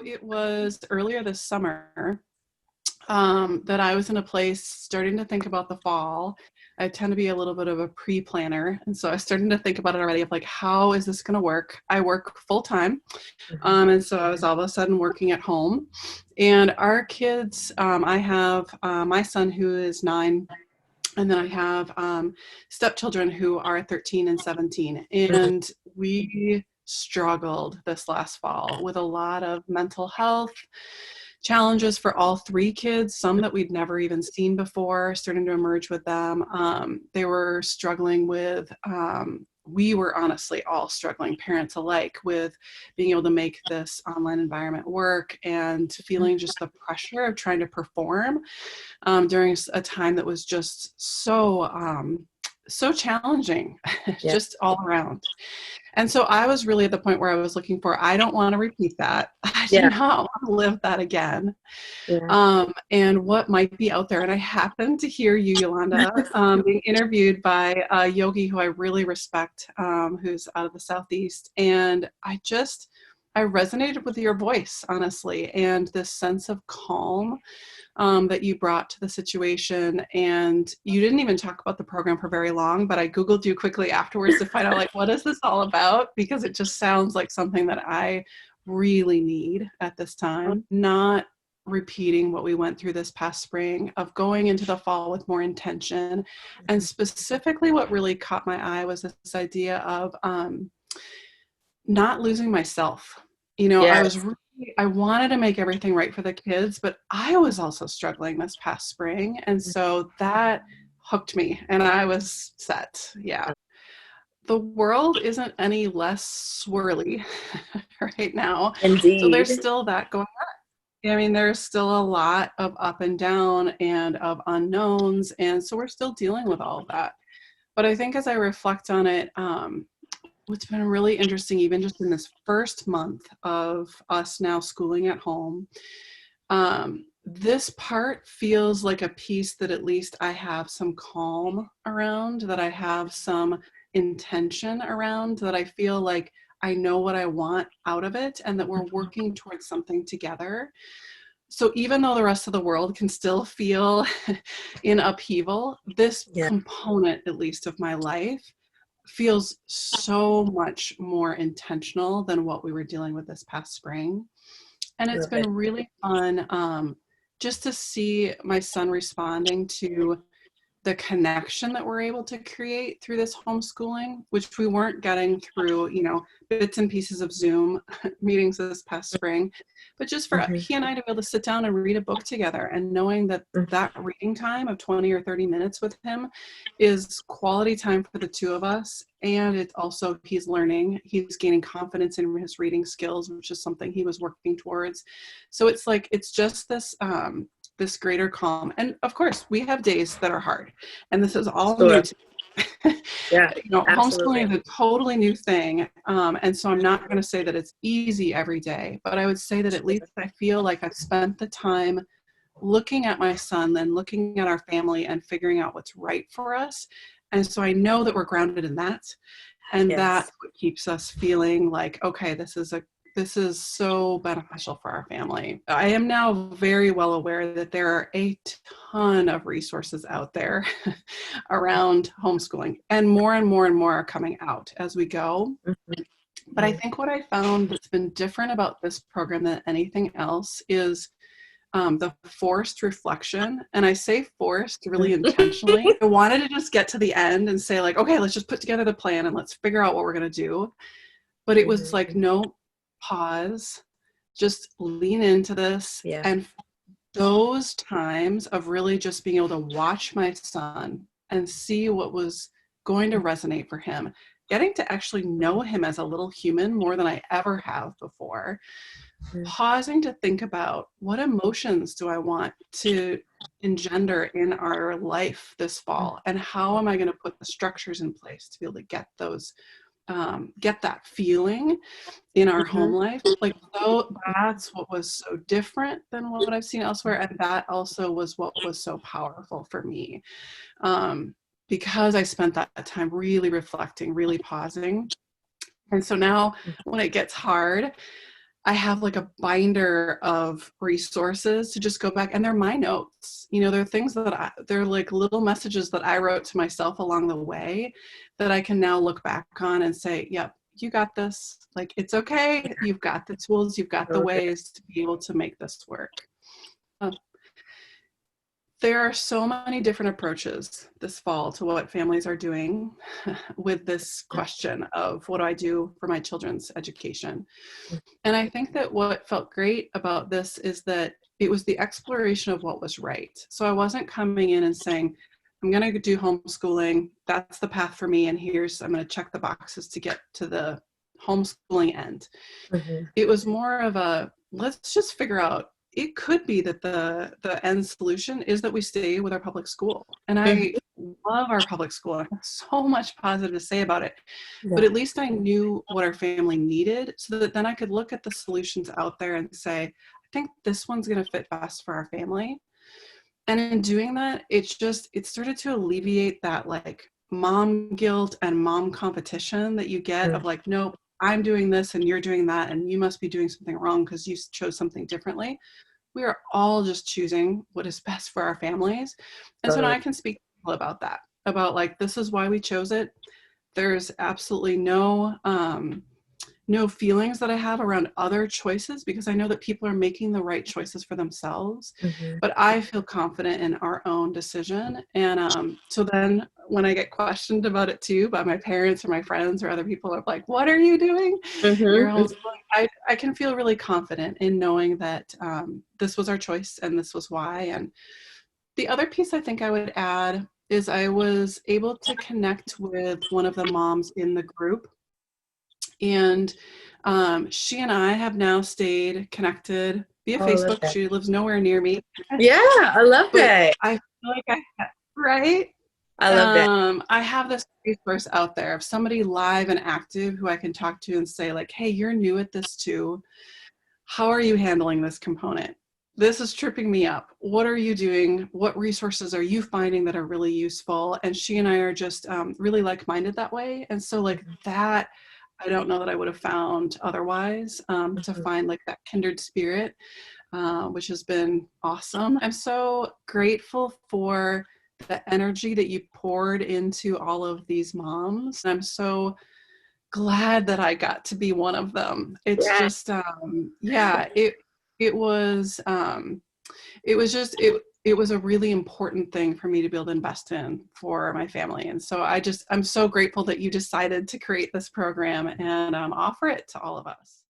it was earlier this summer that I was in a place starting to think about the fall. I tend to be a little bit of a pre-planner. And so I was starting to think about it already of like, how is this going to work? I work full time. And so I was all of a sudden working at home. And our kids, I have my son who is 9. And then I have stepchildren who are 13 and 17. And we struggled this last fall with a lot of mental health challenges for all 3 kids, some that we'd never even seen before, starting to emerge with them. They were struggling with, we were honestly all struggling, parents alike, with being able to make this online environment work and feeling just the pressure of trying to perform during a time that was just so challenging, just all around. And so I was really at the point where I was looking for, I don't want to repeat that. I do not want to live that again. And what might be out there. And I happened to hear you, Yolanda, being interviewed by a yogi who I really respect, who's out of the Southeast. And I resonated with your voice, honestly, and this sense of calm that you brought to the situation. And you didn't even talk about the program for very long, but I Googled you quickly afterwards to find out, like, what is this all about? Because it just sounds like something that I really need at this time. Not repeating what we went through this past spring, of going into the fall with more intention. And specifically what really caught my eye was this idea of not losing myself. I wanted to make everything right for the kids, but I was also struggling this past spring. And so that hooked me and I was set. Yeah. The world isn't any less swirly right now. Indeed. So there's still that going on. I mean, there's still a lot of up and down and of unknowns. And so we're still dealing with all of that. But I think as I reflect on it, what's been really interesting, even just in this first month of us now schooling at home, this part feels like a piece that at least I have some calm around, that I have some intention around, that I feel like I know what I want out of it and that we're working towards something together. So even though the rest of the world can still feel in upheaval, this component, at least of my life, feels so much more intentional than what we were dealing with this past spring. And it's been really fun just to see my son responding to the connection that we're able to create through this homeschooling, which we weren't getting through, bits and pieces of Zoom meetings this past spring, but just for he and I to be able to sit down and read a book together, and knowing that that reading time of 20 or 30 minutes with him is quality time for the 2 of us. And it's also, he's learning, he's gaining confidence in his reading skills, which is something he was working towards. So it's like, it's just this greater calm. And of course, we have days that are hard. And this is all new to me. Homeschooling is a totally new thing. And so I'm not going to say that it's easy every day, but I would say that at least I feel like I've spent the time looking at my son, then looking at our family and figuring out what's right for us. And so I know that we're grounded in that. And that's what keeps us feeling like, okay, this is so beneficial for our family. I am now very well aware that there are a ton of resources out there around homeschooling, and more are coming out as we go. But I think what I found that's been different about this program than anything else is the forced reflection. And I say forced really intentionally. I wanted to just get to the end and say like, okay, let's just put together the plan and let's figure out what we're going to do. But it was like, no, pause, just lean into this. And those times of really just being able to watch my son and see what was going to resonate for him, getting to actually know him as a little human more than I ever have before, pausing to think about what emotions do I want to engender in our life this fall, and how am I going to put the structures in place to be able to get those get that feeling in our home life. Like, so that's what was so different than what I've seen elsewhere. And that also was what was so powerful for me. Because I spent that time really reflecting, really pausing. And so now when it gets hard, I have like a binder of resources to just go back, and they're my notes. You know, they're things that they're like little messages that I wrote to myself along the way that I can now look back on and say, yep, you got this. Like, it's okay. You've got the tools, you've got the ways to be able to make this work. There are so many different approaches this fall to what families are doing with this question of what do I do for my children's education. And I think that what felt great about this is that it was the exploration of what was right. So I wasn't coming in and saying, I'm going to do homeschooling. That's the path for me. And I'm going to check the boxes to get to the homeschooling end. Mm-hmm. It was more of let's just figure out, it could be that the end solution is that we stay with our public school. And I love our public school. I have so much positive to say about it. Yeah. But at least I knew what our family needed, so that then I could look at the solutions out there and say, I think this one's going to fit best for our family. And in doing that, it started to alleviate that like mom guilt and mom competition that you get of like, nope, I'm doing this and you're doing that, and you must be doing something wrong because you chose something differently. We are all just choosing what is best for our families. And so now I can speak to people about that, about like, this is why we chose it. There's absolutely no feelings that I have around other choices, because I know that people are making the right choices for themselves. Mm-hmm. But I feel confident in our own decision. And so then when I get questioned about it too by my parents or my friends or other people are like, what are you doing? Mm-hmm. I can feel really confident in knowing that this was our choice and this was why. And the other piece I think I would add is I was able to connect with one of the moms in the group. And she and I have now stayed connected via Facebook. She lives nowhere near me. Yeah, I love that. I feel like right? I love that. I have this resource out there of somebody live and active who I can talk to and say like, hey, you're new at this too. How are you handling this component? This is tripping me up. What are you doing? What resources are you finding that are really useful? And she and I are just really like-minded that way. And so like that, I don't know that I would have found otherwise, to find like that kindred spirit, which has been awesome. I'm so grateful for the energy that you poured into all of these moms. I'm so glad that I got to be one of them. It's just, it was a really important thing for me to be able to invest in for my family. And so I'm so grateful that you decided to create this program and offer it to all of us.